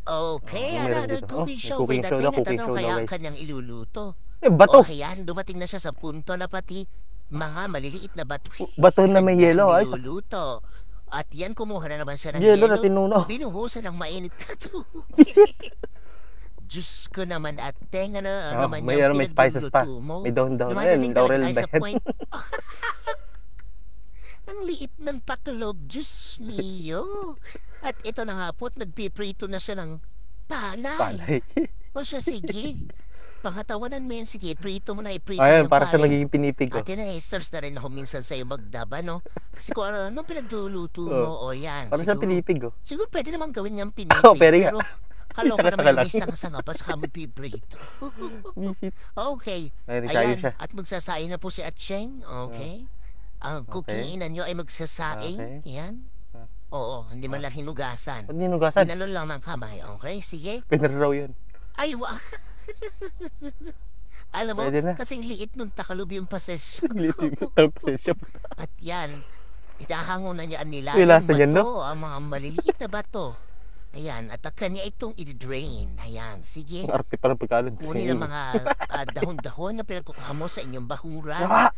Okay, Meron another dito. cooking May show by cooking show daw, dating at cooking ano show daw kaya ang guys. kanyang iluluto. Bato! Ayan, dumating na siya sa punto na pati mga maliliit na bato Bato na may kanyang yelo. Ay, niluluto. At yan, kumuha na naman siya ng yelo na yelo, tinunaw. binuhusan ng mainit na tubig. Diyos ko naman, at tenga na naman May, yung may spices pa. pinagluluto mo. May down-down. Dumadating Ayun, talaga laurel tayo ba sa yan? point. Ang liit ng paklob, Diyos mio. At ito na nga po't nagpiprito na siya ng palay. Palay. O siya, sige. Pangatawanan mo yan, sige, prito mo na, iprito Ayun, yung para siya palay. nagiging pinipig ko. At na-stars na rin ako minsan sa'yo magdaba, no? Kasi kung anong pinagluluto mo, o yan, Para siya siguro. pinipig ko. Siguro pwede naman gawin niyang pinipig, Pero nga. pero kaloka naman yung mista ka sa nga, basta ka magpiprito. Okay, Ayun, kayo ayan, siya. at magsasaing na po si Atcheng, okay? Ang cooking ina nyo ay magsasaing, Okay. yan. Oo, hindi man lang hinugasan. Ba't ninugasan? Pinalo lang ng kamay, okay? Sige. Pinaraw yun. Ay, alam mo, Pwede na. kasing liit nung takalub yung pases. At yan, itahango na niya ang May nilagang lasa bato, yan, no? ang mga maliliit na bato. Ayan, at kanya itong i-drain. Ayan, sige. Ang arte pa ng pagkalod. Kunin ang mga dahon-dahon na pinagkukuha mo sa inyong bahuran. Ah!